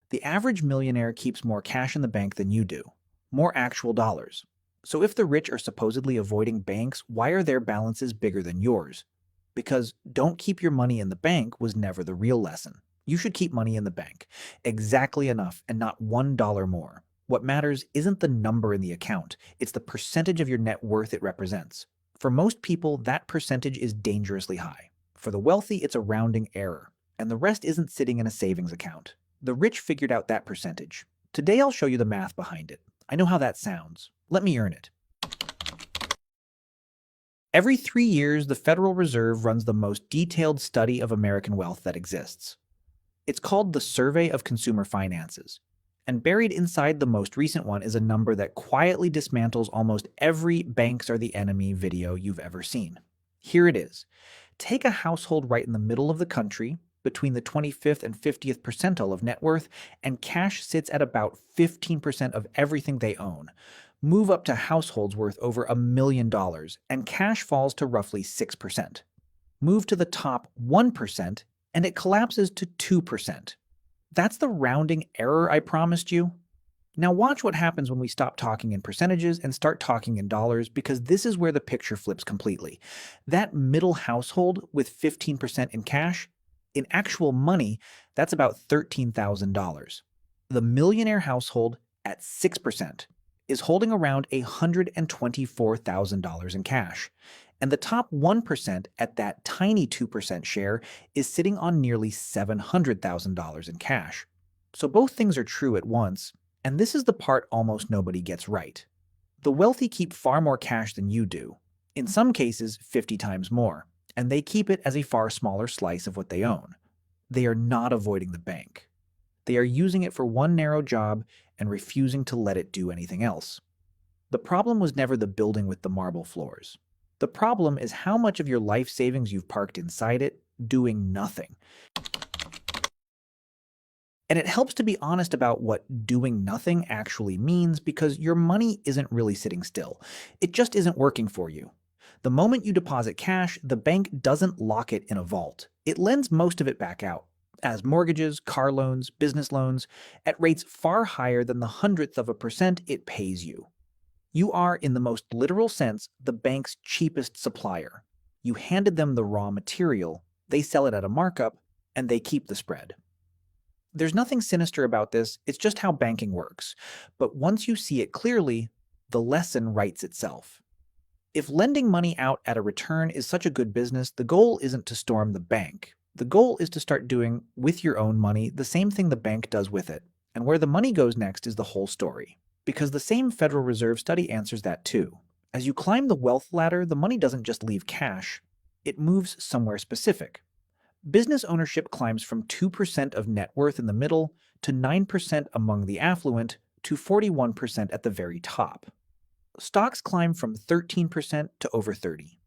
The average millionaire keeps more cash in the bank than you do, more actual dollars. So if the rich are supposedly avoiding banks, why are their balances bigger than yours? Because don't keep your money in the bank was never the real lesson. You should keep money in the bank, exactly enough and not $1 more. What matters isn't the number in the account, it's the percentage of your net worth it represents. For most people, that percentage is dangerously high. For the wealthy, it's a rounding error, and the rest isn't sitting in a savings account. The rich figured out that percentage. Today I'll show you the math behind it. I know how that sounds. Let me earn it. Every 3 years, the Federal Reserve runs the most detailed study of American wealth that exists. It's called the Survey of Consumer Finances. And buried inside the most recent one is a number that quietly dismantles almost every banks are the enemy video you've ever seen. Here it is. Take a household right in the middle of the country, between the 25th and 50th percentile of net worth, and cash sits at about 15% of everything they own. Move up to households worth over $1 million, and cash falls to roughly 6%. Move to the top 1%, and it collapses to 2%. That's the rounding error I promised you. Now watch what happens when we stop talking in percentages and start talking in dollars, because this is where the picture flips completely. That middle household with 15% in cash, in actual money, that's about $13,000. The millionaire household at 6% is holding around $124,000 in cash. And the top 1% at that tiny 2% share is sitting on nearly $700,000 in cash. So both things are true at once, and this is the part almost nobody gets right. The wealthy keep far more cash than you do, in some cases 50 times more, and they keep it as a far smaller slice of what they own. They are not avoiding the bank. They are using it for one narrow job and refusing to let it do anything else. The problem was never the building with the marble floors. The problem is how much of your life savings you've parked inside it, doing nothing. And it helps to be honest about what doing nothing actually means, because your money isn't really sitting still. It just isn't working for you. The moment you deposit cash, the bank doesn't lock it in a vault. It lends most of it back out, as mortgages, car loans, business loans, at rates far higher than the 100th% it pays you. You are, in the most literal sense, the bank's cheapest supplier. You handed them the raw material, they sell it at a markup, and they keep the spread. There's nothing sinister about this, it's just how banking works. But once you see it clearly, the lesson writes itself. If lending money out at a return is such a good business, the goal isn't to storm the bank. The goal is to start doing, with your own money, the same thing the bank does with it. And where the money goes next is the whole story. Because the same Federal Reserve study answers that too. As you climb the wealth ladder, the money doesn't just leave cash, it moves somewhere specific. Business ownership climbs from 2% of net worth in the middle to 9% among the affluent to 41% at the very top. Stocks climb from 13% to over 30%.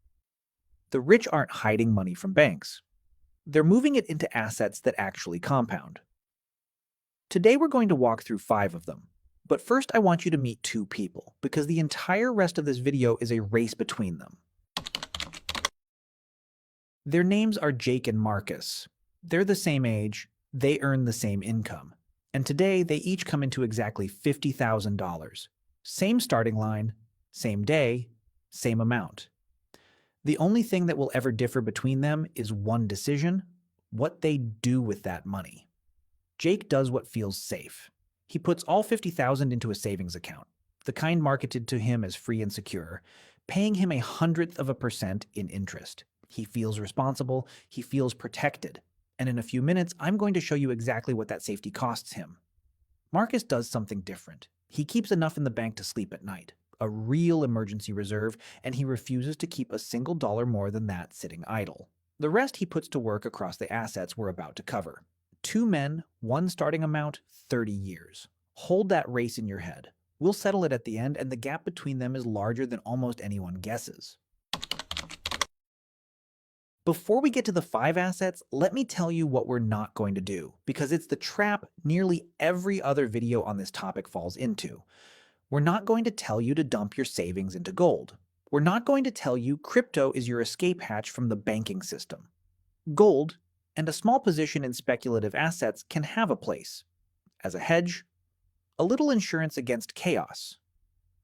The rich aren't hiding money from banks. They're moving it into assets that actually compound. Today we're going to walk through 5 of them. But first I want you to meet 2 people, because the entire rest of this video is a race between them. Their names are Jake and Marcus. They're the same age, they earn the same income, and today they each come into exactly $50,000. Same starting line, same day, same amount. The only thing that will ever differ between them is one decision: what they do with that money. Jake does what feels safe. He puts all $50,000 into a savings account, the kind marketed to him as free and secure, paying him 100% in interest. He feels responsible, he feels protected, and in a few minutes, I'm going to show you exactly what that safety costs him. Marcus does something different. He keeps enough in the bank to sleep at night, a real emergency reserve, and he refuses to keep a single dollar more than that sitting idle. The rest he puts to work across the assets we're about to cover. 2 men, 1 starting amount, 30 years. Hold that race in your head. We'll settle it at the end, and the gap between them is larger than almost anyone guesses. Before we get to the 5 assets, let me tell you what we're not going to do, because it's the trap nearly every other video on this topic falls into. We're not going to tell you to dump your savings into gold. We're not going to tell you crypto is your escape hatch from the banking system. Gold and a small position in speculative assets can have a place. as a hedge, a little insurance against chaos,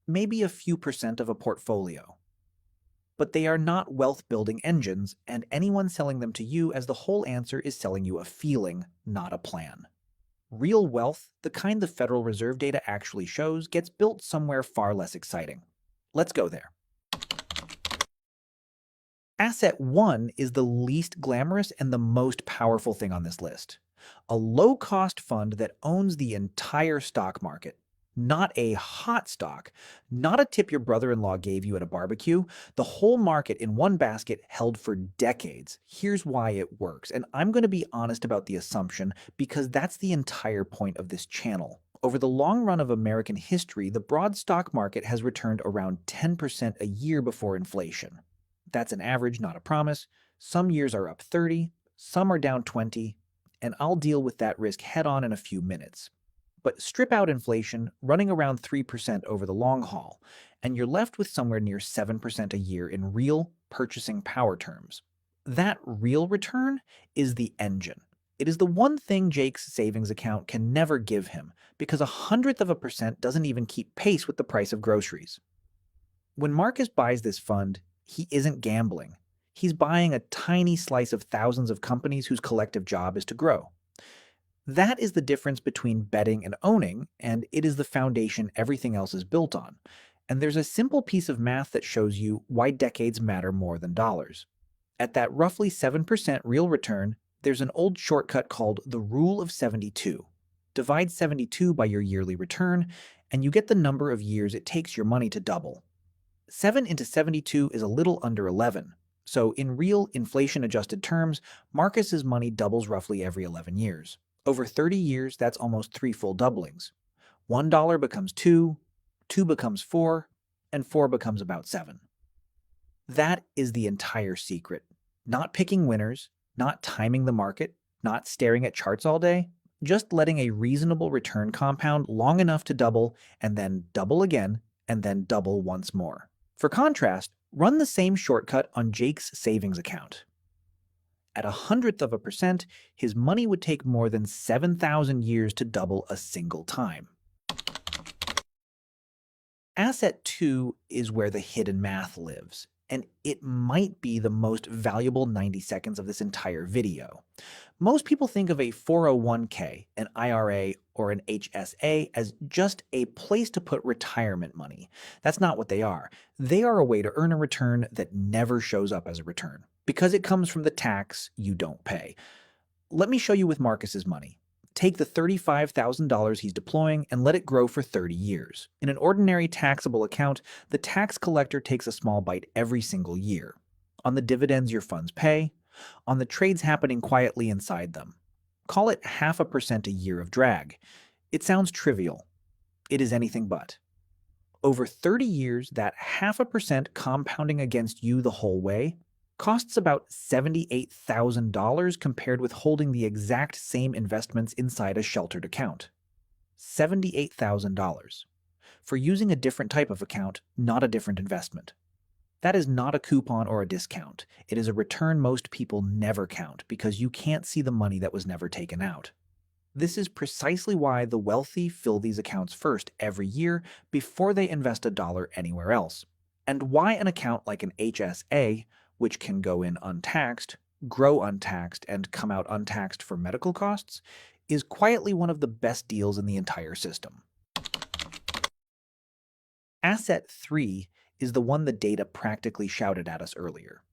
maybe a few percent of a portfolio. But they are not wealth-building engines, and anyone selling them to you as the whole answer is selling you a feeling, not a plan. Real wealth, the kind the Federal Reserve data actually shows, gets built somewhere far less exciting. Let's go there. Asset 1 is the least glamorous and the most powerful thing on this list. A low-cost fund that owns the entire stock market. Not a hot stock, not a tip your brother-in-law gave you at a barbecue, the whole market in one basket held for decades. Here's why it works, and I'm going to be honest about the assumption because that's the entire point of this channel. Over the long run of American history, the broad stock market has returned around 10% a year before inflation. That's an average, not a promise. Some years are up 30, some are down 20, and I'll deal with that risk head-on in a few minutes. But strip out inflation, running around 3% over the long haul, and you're left with somewhere near 7% a year in real purchasing power terms. That real return is the engine. It is the one thing Jake's savings account can never give him, because 1/100% doesn't even keep pace with the price of groceries. When Marcus buys this fund, he isn't gambling. He's buying a tiny slice of thousands of companies whose collective job is to grow. That is the difference between betting and owning, and it is the foundation everything else is built on. And there's a simple piece of math that shows you why decades matter more than dollars. At that roughly 7% real return, there's an old shortcut called the Rule of 72. Divide 72 by your yearly return, and you get the number of years it takes your money to double. 7 into 72 is a little under 11. So in real inflation-adjusted terms, Marcus's money doubles roughly every 11 years. Over 30 years, that's almost 3 full doublings. $1 becomes 2, 2 becomes 4, and 4 becomes about 7. That is the entire secret. Not picking winners, not timing the market, not staring at charts all day, just letting a reasonable return compound long enough to double, and then double again, and then double once more. For contrast, run the same shortcut on Jake's savings account. At 1/100%, his money would take more than 7,000 years to double a single time. Asset 2 is where the hidden math lives, and it might be the most valuable 90 seconds of this entire video. Most people think of a 401k, an IRA, or an HSA as just a place to put retirement money. That's not what they are. They are a way to earn a return that never shows up as a return, because it comes from the tax you don't pay. Let me show you with Marcus's money. Take the $35,000 he's deploying and let it grow for 30 years. In an ordinary taxable account, the tax collector takes a small bite every single year. On the dividends your funds pay, on the trades happening quietly inside them. Call it 0.5% a year of drag. It sounds trivial. It is anything but. Over 30 years, that 0.5% compounding against you the whole way costs about $78,000 compared with holding the exact same investments inside a sheltered account. $78,000 for using a different type of account, not a different investment. That is not a coupon or a discount. It is a return most people never count because you can't see the money that was never taken out. This is precisely why the wealthy fill these accounts first every year before they invest a dollar anywhere else. And why an account like an HSA, which can go in untaxed, grow untaxed, and come out untaxed for medical costs, is quietly one of the best deals in the entire system. Asset 3 is the one the data practically shouted at us earlier.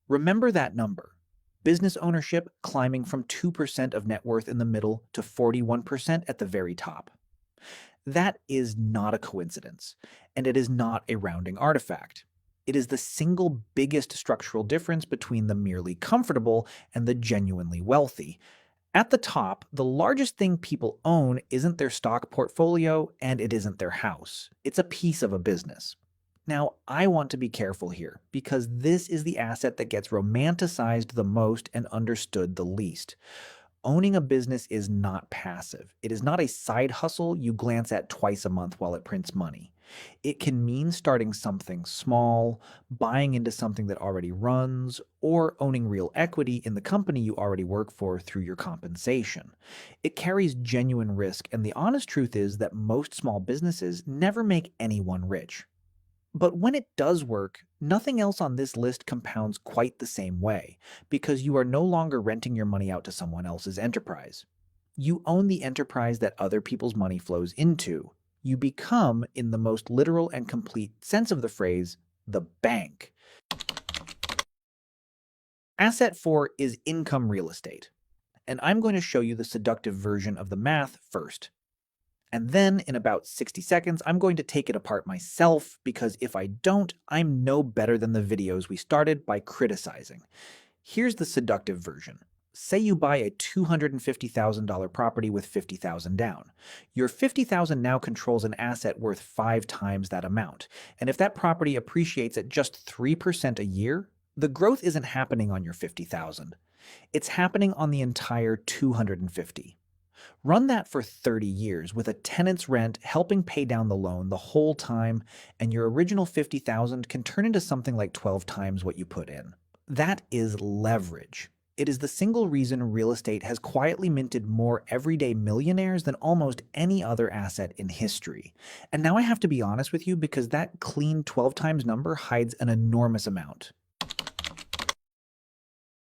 Remember that number. Business ownership climbing from 2% of net worth in the middle to 41% at the very top. That is not a coincidence, and it is not a rounding artifact. It is the single biggest structural difference between the merely comfortable and the genuinely wealthy. At the top, the largest thing people own isn't their stock portfolio and it isn't their house. It's a piece of a business. Now, I want to be careful here because this is the asset that gets romanticized the most and understood the least. Owning a business is not passive. It is not a side hustle you glance at twice a month while it prints money. It can mean starting something small, buying into something that already runs, or owning real equity in the company you already work for through your compensation. It carries genuine risk, and the honest truth is that most small businesses never make anyone rich. But when it does work, nothing else on this list compounds quite the same way, because you are no longer renting your money out to someone else's enterprise. You own the enterprise that other people's money flows into. You become, in the most literal and complete sense of the phrase, the bank. Asset 4 is income real estate, and I'm going to show you the seductive version of the math first. And then, in about 60 seconds, I'm going to take it apart myself because if I don't, I'm no better than the videos we started by criticizing. Here's the seductive version. Say you buy a $250,000 property with $50,000 down. Your $50,000 now controls an asset worth 5 times that amount. And if that property appreciates at just 3% a year, the growth isn't happening on your 50,000. It's happening on the entire 250. Run that for 30 years with a tenant's rent helping pay down the loan the whole time, and your original 50,000 can turn into something like 12 times what you put in. That is leverage. It is the single reason real estate has quietly minted more everyday millionaires than almost any other asset in history. And now I have to be honest with you because that clean 12 times number hides an enormous amount.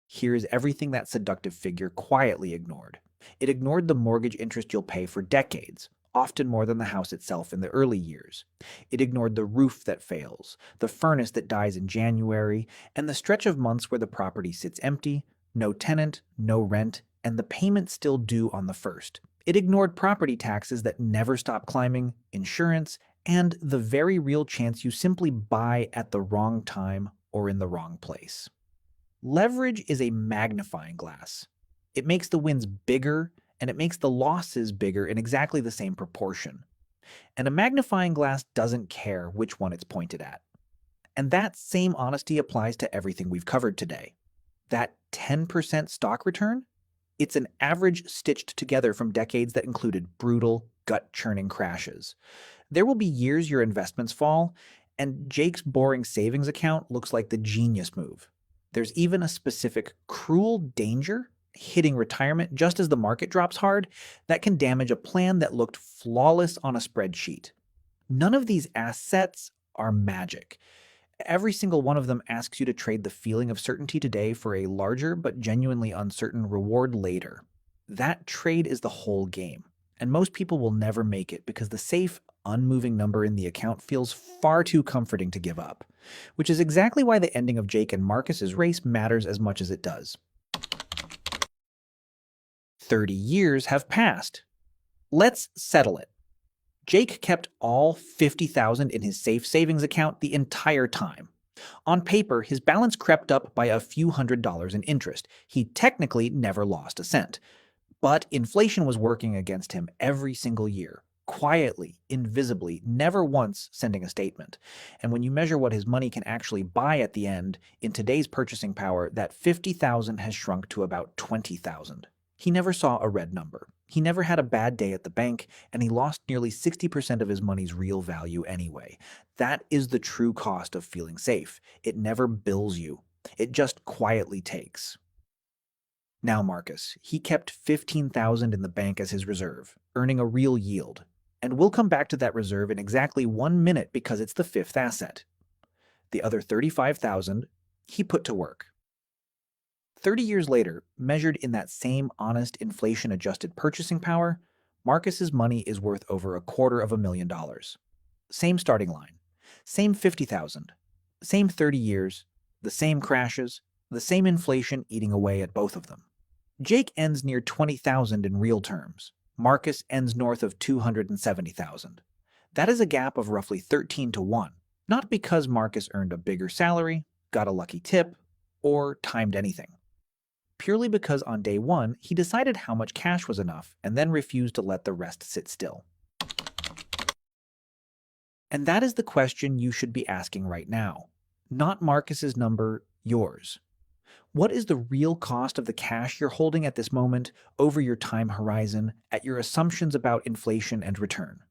Here is everything that seductive figure quietly ignored. It ignored the mortgage interest you'll pay for decades, often more than the house itself in the early years. It ignored the roof that fails, the furnace that dies in January, and the stretch of months where the property sits empty, no tenant, no rent, and the payment still due on the first. It ignored property taxes that never stop climbing, insurance, and the very real chance you simply buy at the wrong time or in the wrong place. Leverage is a magnifying glass. It makes the wins bigger, and it makes the losses bigger in exactly the same proportion. And a magnifying glass doesn't care which one it's pointed at. And that same honesty applies to everything we've covered today. That 10% stock return? It's an average stitched together from decades that included brutal, gut-churning crashes. There will be years your investments fall, and Jake's boring savings account looks like the genius move. There's even a specific cruel danger hitting retirement just as the market drops hard that can damage a plan that looked flawless on a spreadsheet. None of these assets are magic. Every single one of them asks you to trade the feeling of certainty today for a larger but genuinely uncertain reward later. That trade is the whole game, and most people will never make it because the safe, unmoving number in the account feels far too comforting to give up, which is exactly why the ending of Jake and Marcus's race matters as much as it does. 30 years have passed. Let's settle it. Jake kept all $50,000 in his safe savings account the entire time. On paper, his balance crept up by a few $100s in interest. He technically never lost a cent. But inflation was working against him every single year, quietly, invisibly, never once sending a statement. And when you measure what his money can actually buy at the end, in today's purchasing power, that $50,000 has shrunk to about $20,000. He never saw a red number. He never had a bad day at the bank, and he lost nearly 60% of his money's real value anyway. That is the true cost of feeling safe. It never bills you. It just quietly takes. Now Marcus, he kept $15,000 in the bank as his reserve, earning a real yield. And we'll come back to that reserve in exactly 1 minute because it's the fifth asset. The other $35,000 he put to work. 30 years later, measured in that same honest inflation-adjusted purchasing power, Marcus's money is worth over $250,000. Same starting line, same 50,000, same 30 years, the same crashes, the same inflation eating away at both of them. Jake ends near 20,000 in real terms. Marcus ends north of 270,000. That is a gap of roughly 13 to 1, not because Marcus earned a bigger salary, got a lucky tip, or timed anything. Purely because on day one, he decided how much cash was enough and then refused to let the rest sit still. And that is the question you should be asking right now. Not Marcus's number, yours. What is the real cost of the cash you're holding at this moment, over your time horizon, at your assumptions about inflation and return?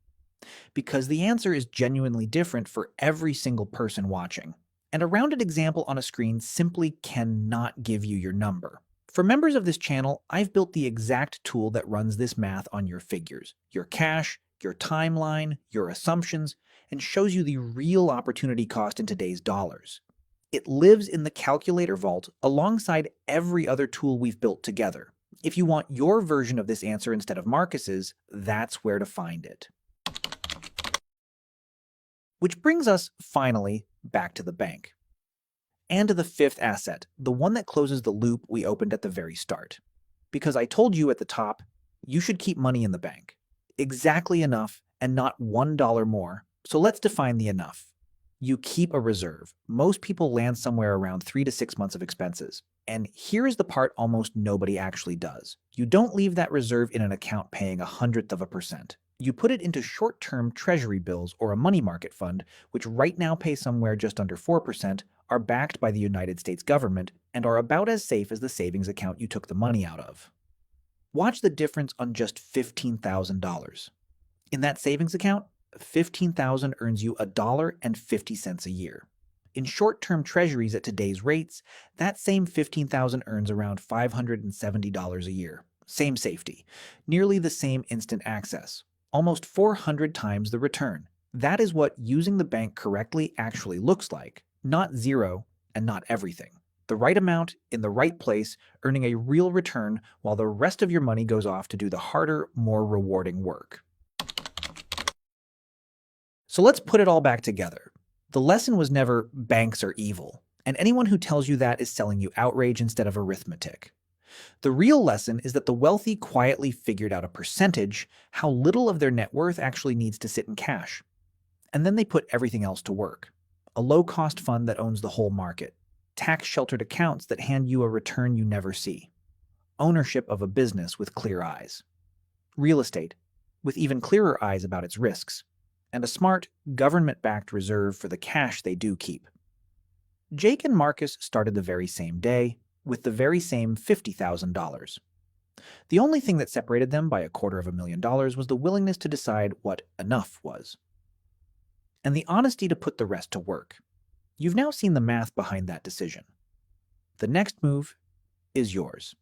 because the answer is genuinely different for every single person watching. And a rounded example on a screen simply cannot give you your number. For members of this channel, I've built the exact tool that runs this math on your figures, your cash, your timeline, your assumptions, and shows you the real opportunity cost in today's dollars. It lives in the calculator vault alongside every other tool we've built together. If you want your version of this answer instead of Marcus's, that's where to find it. Which brings us, finally, back to the bank. And to the fifth asset, the one that closes the loop we opened at the very start. Because I told you at the top, you should keep money in the bank. Exactly enough and not $1 more. So let's define the enough. You keep a reserve. Most people land somewhere around 3 to 6 months of expenses. And here is the part almost nobody actually does. You don't leave that reserve in an account paying 1/100%. You put it into short-term treasury bills or a money market fund, which right now pay somewhere just under 4%, are backed by the United States government, and are about as safe as the savings account you took the money out of. Watch the difference on just $15,000. In that savings account, $15,000 earns you $1.50 a year. In short-term treasuries at today's rates, that same $15,000 earns around $570 a year. Same safety, nearly the same instant access, almost 400 times the return. That is what using the bank correctly actually looks like, not zero and not everything. The right amount in the right place, earning a real return while the rest of your money goes off to do the harder, more rewarding work. So let's put it all back together. The lesson was never banks are evil, and anyone who tells you that is selling you outrage instead of arithmetic. The real lesson is that the wealthy quietly figured out a percentage, how little of their net worth actually needs to sit in cash. And then they put everything else to work. A low-cost fund that owns the whole market. Tax-sheltered accounts that hand you a return you never see. Ownership of a business with clear eyes. Real estate, with even clearer eyes about its risks. And a smart, government-backed reserve for the cash they do keep. Jake and Marcus started the very same day, with the very same $50,000. The only thing that separated them by $250,000 was the willingness to decide what enough was. And the honesty to put the rest to work. You've now seen the math behind that decision. The next move is yours.